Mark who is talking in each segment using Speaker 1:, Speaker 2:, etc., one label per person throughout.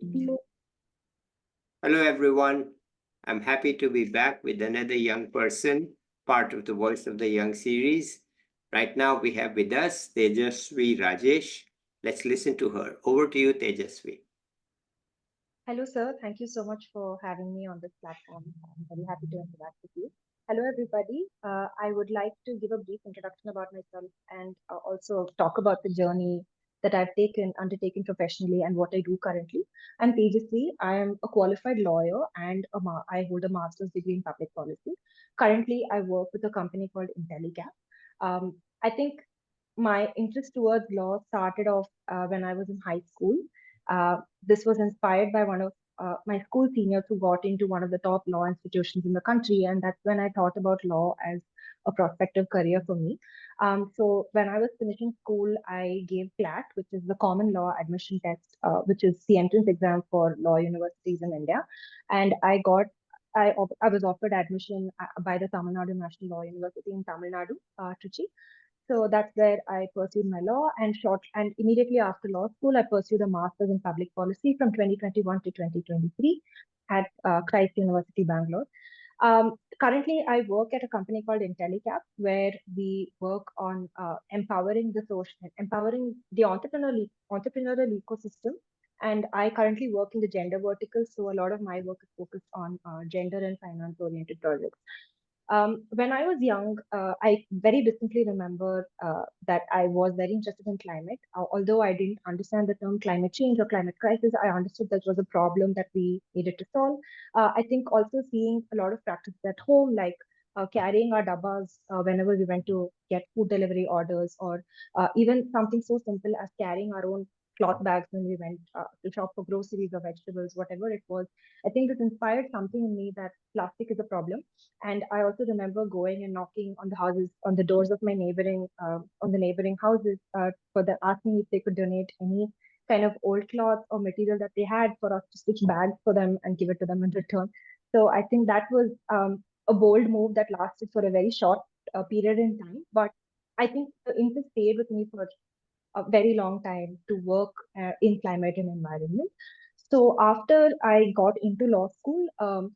Speaker 1: Hello, everyone. I'm happy to be back with another young person, part of the Voice of the Young series. Right now, we have with us Tejasvi Rajesh. Let's listen to her. Over to you, Tejasvi.
Speaker 2: Hello, sir. Thank you so much for having me on this platform. I'm very happy to interact with you. Hello, everybody. I would like to give a brief introduction about myself and also talk about the journey that I've undertaken professionally and what I do currently. I'm Tejasvi. I am a qualified lawyer and I hold a master's degree in public policy. Currently, I work with a company called Intellicap. I think my interest towards law started off when I was in high school. This was inspired by one of my school seniors who got into one of the top law institutions in the country, and that's when I thought about law as a prospective career for me. So when I was finishing school, I gave CLAT, which is the Common Law Admission Test, which is the entrance exam for law universities in India, and I was offered admission by the Tamil Nadu National Law University in Tamil Nadu, Trichy. So that's where I pursued my law and immediately after law school, I pursued a master's in public policy from 2021 to 2023 at Christ University, Bangalore. Currently, I work at a company called Intellicap, where we work on empowering the entrepreneurial ecosystem. And I currently work in the gender vertical, so a lot of my work is focused on gender and finance-oriented projects. When I was young, I very distinctly remember that I was very interested in climate. Although I didn't understand the term climate change or climate crisis, I understood that was a problem that we needed to solve. I think also seeing a lot of practices at home, like carrying our dabbas whenever we went to get food delivery orders, or even something so simple as carrying our own cloth bags when we went to shop for groceries or vegetables, whatever it was. I think this inspired something in me that plastic is a problem. And I also remember going and knocking on the houses, on the doors of my on the neighboring houses, for the asking if they could donate any kind of old cloth or material that they had for us to stitch bags for them and give it to them in return. So I think that was a bold move that lasted for a very short period in time, but I think the interest stayed with me for a very long time to work in climate and environment. So after I got into law school,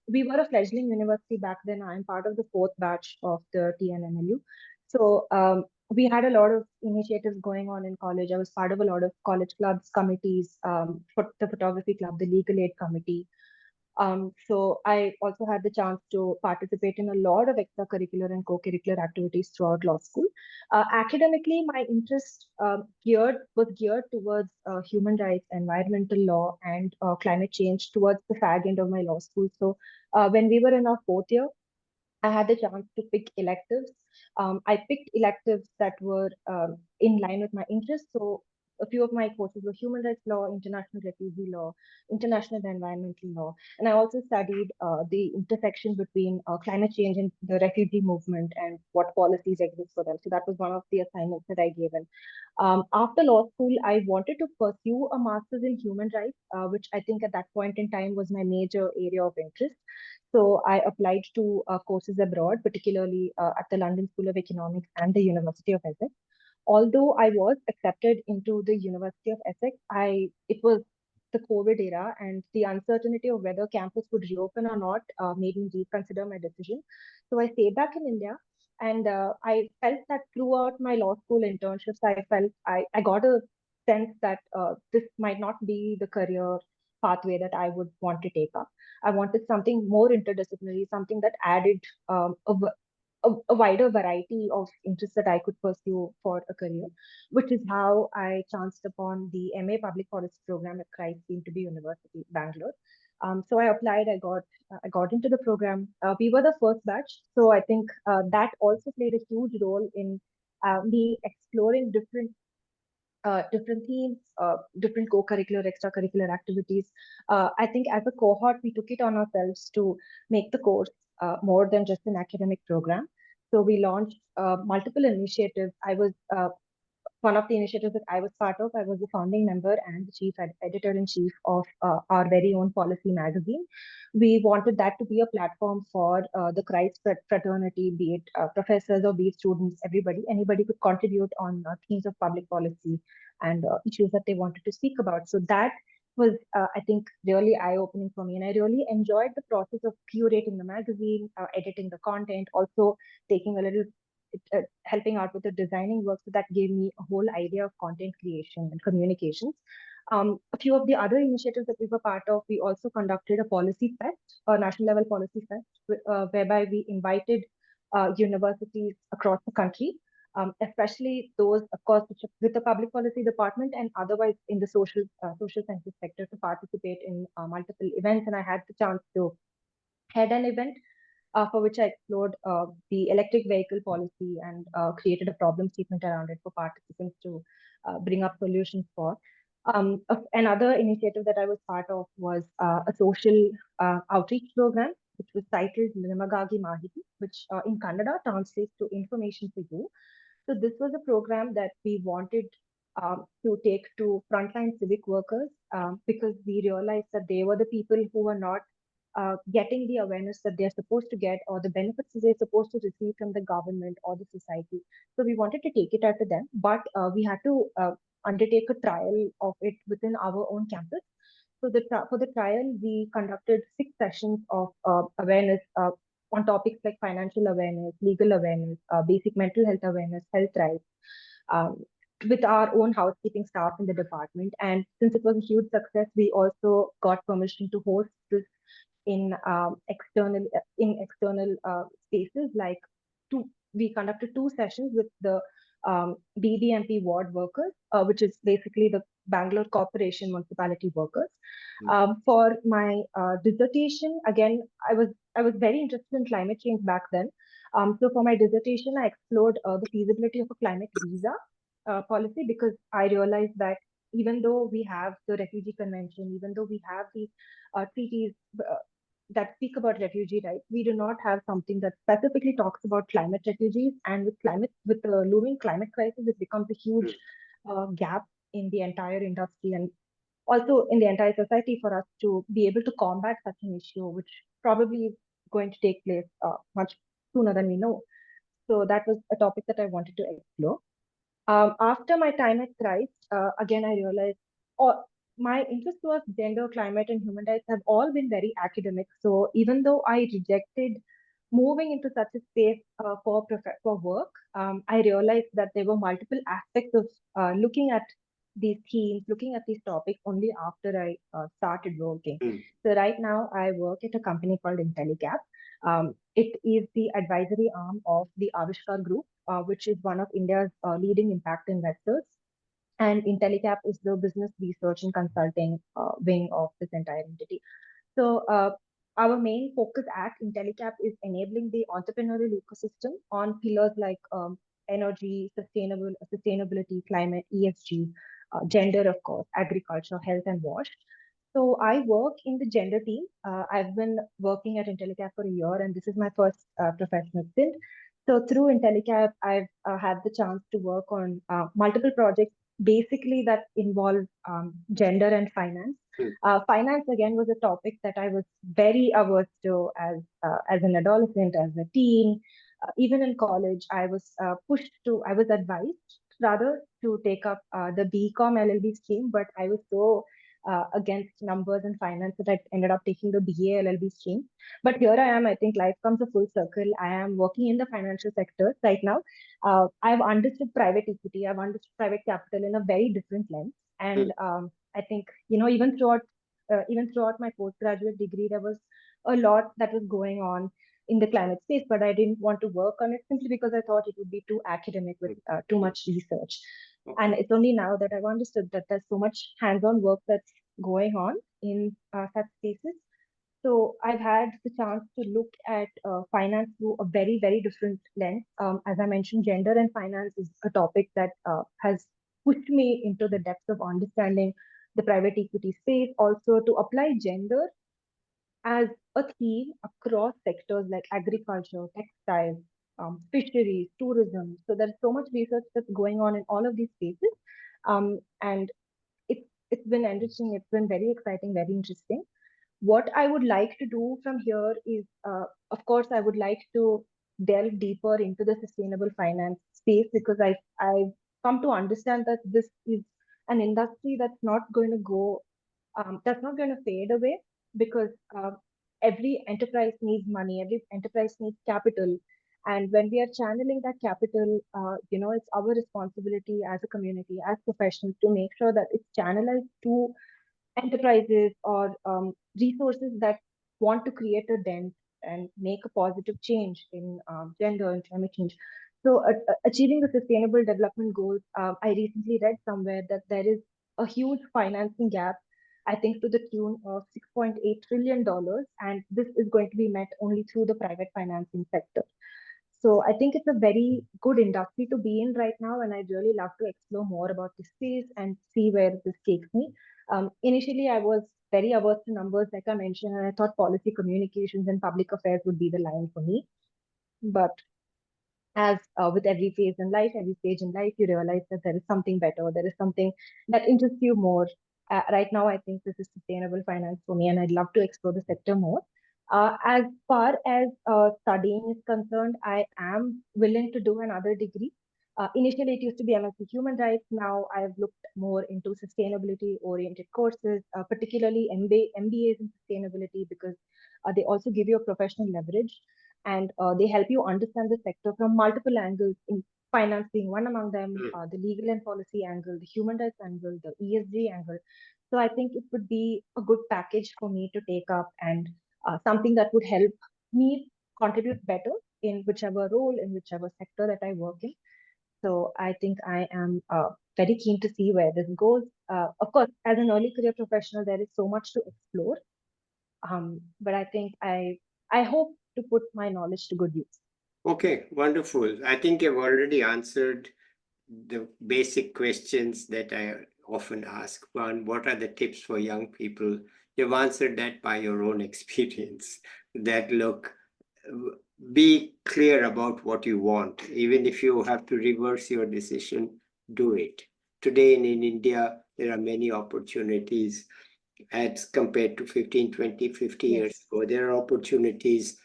Speaker 2: we were a fledgling university back then. I'm part of the fourth batch of the TNNLU. So we had a lot of initiatives going on in college. I was part of a lot of college clubs, committees, for the photography club, the legal aid committee, so I also had the chance to participate in a lot of extracurricular and co-curricular activities throughout law school. Academically, my interest was geared towards human rights, environmental law, and climate change towards the fag end of my law school. So when we were in our fourth year, I had the chance to pick electives. I picked electives that were in line with my interests. So a few of my courses were human rights law, international refugee law, international environmental law, and I also studied the intersection between climate change and the refugee movement and what policies exist for them. So that was one of the assignments that I gave in. After law school, I wanted to pursue a master's in human rights, which I think at that point in time was my major area of interest. So I applied to courses abroad, particularly at the London School of Economics and the University of Essex. Although I was accepted into the University of Essex, it was the COVID era, and the uncertainty of whether campus would reopen or not made me reconsider my decision. So I stayed back in India, and I felt that throughout my law school internships, I got a sense that this might not be the career pathway that I would want to take up. I wanted something more interdisciplinary, something that added a wider variety of interests that I could pursue for a career, which is how I chanced upon the MA Public Policy program at Christ University, Bangalore. So I applied. I got into the program. We were the first batch, so I think that also played a huge role in me exploring different themes, different co-curricular, extracurricular activities. I think as a cohort, we took it on ourselves to make the course more than just an academic program. So we launched multiple initiatives. I was one of the initiatives that I was part of. I was the founding member and the editor in chief of our very own policy magazine. We wanted that to be a platform for the Christ fraternity, be it professors or be it students, anybody could contribute on themes of public policy and issues that they wanted to speak about. So that was, I think, really eye opening for me. And I really enjoyed the process of curating the magazine, editing the content, also taking a little, helping out with the designing work. So that gave me a whole idea of content creation and communications. A few of the other initiatives that we were part of, we also conducted a policy fest, a national level policy fest, whereby we invited universities across the country, especially those, of course, with the public policy department and otherwise in the social sciences sector, to participate in multiple events. And I had the chance to head an event for which I explored the electric vehicle policy and created a problem statement around it for participants to bring up solutions for. Another initiative that I was part of was a social outreach program, which was titled Nimagagi Mahiti, which in Kannada translates to Information for You. So this was a program that we wanted to take to frontline civic workers, because we realized that they were the people who were not getting the awareness that they're supposed to get, or the benefits that they're supposed to receive from the government or the society. So we wanted to take it out to them, but we had to undertake a trial of it within our own campus. So for the trial, we conducted 6 sessions of awareness on topics like financial awareness, legal awareness, basic mental health awareness, health rights, um, with our own housekeeping staff in the department. And since it was a huge success, we also got permission to host this in external spaces. Like two, we conducted 2 sessions with the BBMP ward workers, which is basically the Bangalore Corporation municipality workers. For my dissertation, again, I was very interested in climate change back then. So for my dissertation, I explored the feasibility of a climate visa policy, because I realized that even though we have the refugee convention, even though we have these treaties that speak about refugee rights, we do not have something that specifically talks about climate refugees. And with the looming climate crisis, it becomes a huge gap in the entire industry and also in the entire society for us to be able to combat such an issue, which probably is going to take place much sooner than we know. So that was a topic that I wanted to explore. After my time at Christ, again, I realized my interest towards gender, climate, and human rights have all been very academic. So even though I rejected moving into such a space for work, I realized that there were multiple aspects of looking at these themes, looking at these topics only after I started working.
Speaker 1: Mm.
Speaker 2: So right now, I work at a company called IntelliCap. It is the advisory arm of the Avishkar Group, which is one of India's leading impact investors. And IntelliCap is the business research and consulting wing of this entire entity. So, our main focus at IntelliCap is enabling the entrepreneurial ecosystem on pillars like energy, sustainability, climate, ESG, gender, of course, agriculture, health, and wash. So I work in the gender team. I've been working at IntelliCap for a year, and this is my first professional stint. So through IntelliCap, I've had the chance to work on multiple projects, basically that involve gender and finance.
Speaker 1: Mm.
Speaker 2: Finance again was a topic that I was very averse to as an adolescent, as a teen, even in college. I was advised rather to take up the BCom LLB stream, but I was so against numbers and finance that I ended up taking the BA LLB stream. But here I am. I think life comes a full circle. I am working in the financial sector right now. I've understood private equity. I've understood private capital in a very different lens. And
Speaker 1: Mm.
Speaker 2: I think, even throughout my postgraduate degree, there was a lot that was going on in the climate space, but I didn't want to work on it simply because I thought it would be too academic with too much research. And
Speaker 1: Okay.
Speaker 2: it's only now that I've understood that there's so much hands-on work that's going on in such spaces. So I've had the chance to look at finance through a very, very different lens. As I mentioned, gender and finance is a topic that has pushed me into the depths of understanding the private equity space, also to apply gender as a theme across sectors like agriculture, textiles, fisheries, tourism. So there's so much research that's going on in all of these spaces. And it's been enriching, it's been very exciting, very interesting. What I would like to do from here is, of course, I would like to delve deeper into the sustainable finance space, because I've come to understand that this is an industry that's not going to go that's not going to fade away because every enterprise needs money, every enterprise needs capital. And when we are channeling that capital, it's our responsibility as a community, as professionals, to make sure that it's channelized to enterprises or resources that want to create a dent and make a positive change in gender and climate change. So, achieving the sustainable development goals, I recently read somewhere that there is a huge financing gap, I think to the tune of $6.8 trillion, and this is going to be met only through the private financing sector. So I think it's a very good industry to be in right now, and I'd really love to explore more about this space and see where this takes me. Initially, I was very averse to numbers, like I mentioned, and I thought policy communications and public affairs would be the line for me. But as with every phase in life, every stage in life, you realize that there is something better, there is something that interests you more. Right now, I think this is sustainable finance for me, and I'd love to explore the sector more. As far as studying is concerned, I am willing to do another degree. Initially, it used to be MSc Human Rights. Now, I've looked more into sustainability-oriented courses, particularly MBAs in sustainability, because they also give you a professional leverage and they help you understand the sector from multiple angles, in finance being one among them,
Speaker 1: Mm.
Speaker 2: the legal and policy angle, the human rights angle, the ESG angle. So I think it would be a good package for me to take up and something that would help me contribute better in whichever role, in whichever sector that I work in. So I think I am very keen to see where this goes. Of course, as an early career professional, there is so much to explore. But I think I hope to put my knowledge to good use.
Speaker 1: Okay, wonderful. I think you've already answered the basic questions that I often ask. One, what are the tips for young people? You've answered that by your own experience. That look, be clear about what you want. Even if you have to reverse your decision, do it. Today in India, there are many opportunities as compared to 15, 20, 50 years
Speaker 2: Yes,
Speaker 1: ago. There are opportunities.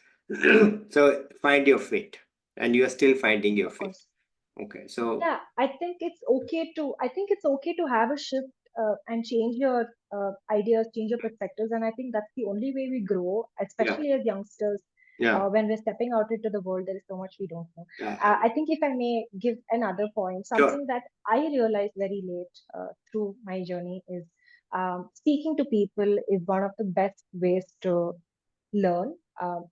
Speaker 1: So find your fit, and you are still finding your
Speaker 2: of
Speaker 1: fit.
Speaker 2: course.
Speaker 1: Okay, so
Speaker 2: Yeah, I think it's okay to have a shift and change your ideas, change your perspectives, and I think that's the only way we grow,
Speaker 1: yeah,
Speaker 2: especially as youngsters.
Speaker 1: yeah,
Speaker 2: When we're stepping out into the world, there is so much we don't know.
Speaker 1: uh,
Speaker 2: I think if I may give another point,
Speaker 1: sure.
Speaker 2: something that I realized very late through my journey is speaking to people is one of the best ways to learn.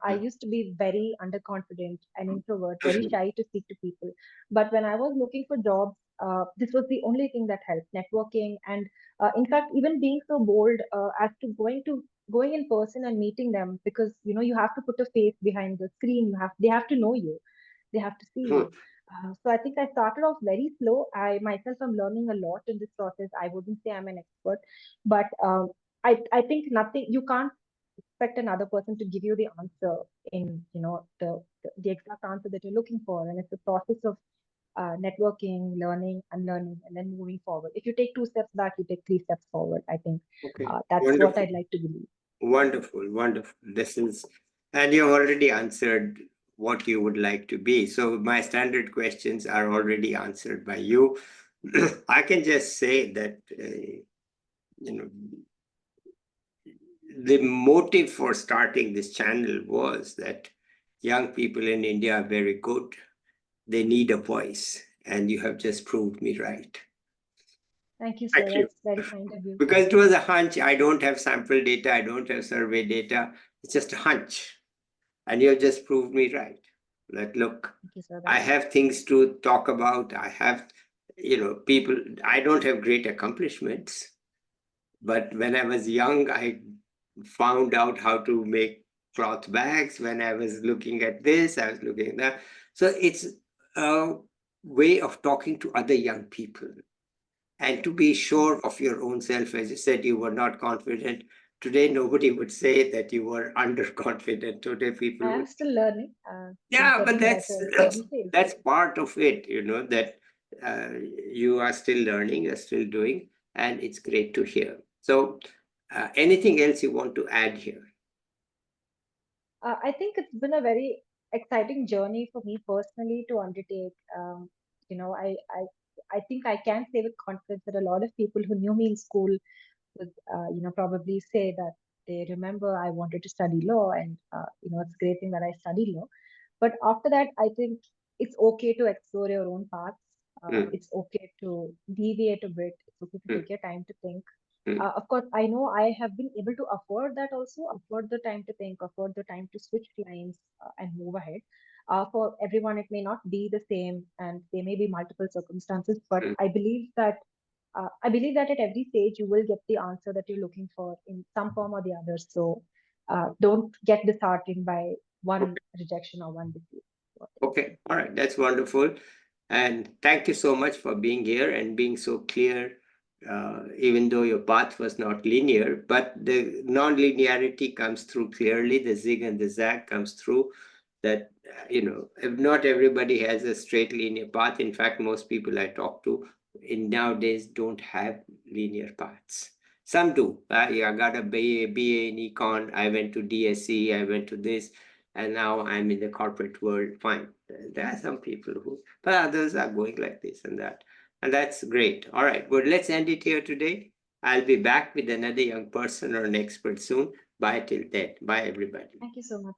Speaker 2: I
Speaker 1: Yeah.
Speaker 2: used to be very underconfident, an introvert, very shy to speak to people. But when I was looking for jobs, this was the only thing that helped networking. And in fact, even being so bold as to going in person and meeting them, because you have to put a face behind the screen. They have to know you. They have to see
Speaker 1: Hmm.
Speaker 2: you. So I think I started off very slow. I myself am learning a lot in this process. I wouldn't say I'm an expert, but I think nothing you can't expect another person to give you the answer in the exact answer that you're looking for, and it's a process of networking, learning, unlearning, and then moving forward. If you take two steps back, you take three steps forward. I think
Speaker 1: Okay,
Speaker 2: that's what
Speaker 1: wonderful,
Speaker 2: I'd like to believe.
Speaker 1: wonderful, wonderful. This is, and you already answered what you would like to be. So my standard questions are already answered by you. I can just say that you know the motive for starting this channel was that young people in India are very good. They need a voice, and you have just proved me right.
Speaker 2: Thank you, sir.
Speaker 1: Thank you.
Speaker 2: That's very kind of you.
Speaker 1: Because it was a hunch. I don't have sample data, I don't have survey data. It's just a hunch. And you have just proved me right. That look,
Speaker 2: Thank you, sir.
Speaker 1: I
Speaker 2: That's
Speaker 1: have things to talk about. I have, people, I don't have great accomplishments, but when I was young, I found out how to make cloth bags. When I was looking at this, I was looking at that. So it's a way of talking to other young people and to be
Speaker 2: yes.
Speaker 1: sure of your own self. As you said, you were not confident. Today nobody would say that you were underconfident. Today people
Speaker 2: I
Speaker 1: would,
Speaker 2: am still learning. Still
Speaker 1: yeah, but
Speaker 2: getting better every phase.
Speaker 1: that's part of it, that uh, you are still learning, you're still doing, and it's great to hear. So anything else you want to add here?
Speaker 2: I think it's been a very exciting journey for me personally to undertake. You know, I think I can say with confidence that a lot of people who knew me in school would, probably say that they remember I wanted to study law, and it's a great thing that I studied law. But after that, I think it's okay to explore your own paths.
Speaker 1: mm,
Speaker 2: It's okay to deviate a bit. It's okay to
Speaker 1: mm,
Speaker 2: take your time to think.
Speaker 1: mm,
Speaker 2: Of course, I know I have been able to afford that also, afford the time to think, afford the time to switch lines and move ahead. For everyone, it may not be the same, and there may be multiple circumstances, but
Speaker 1: mm.
Speaker 2: I believe that at every stage you will get the answer that you're looking for in some form or the other. So don't get disheartened by one rejection or one defeat.
Speaker 1: Okay, all right, that's wonderful. And thank you so much for being here and being so clear, even though your path was not linear, but the non-linearity comes through clearly, the zig and the zag comes through that, if not everybody has a straight linear path. In fact, most people I talk to in nowadays don't have linear paths. Some do. I got a BA in econ, I went to DSE, I went to this, and now I'm in the corporate world. Fine. There are some people who, but others are going like this and that. And that's great. All right. Well, let's end it here today. I'll be back with another young person or an expert soon. Bye till then. Bye, everybody.
Speaker 2: Thank you so much.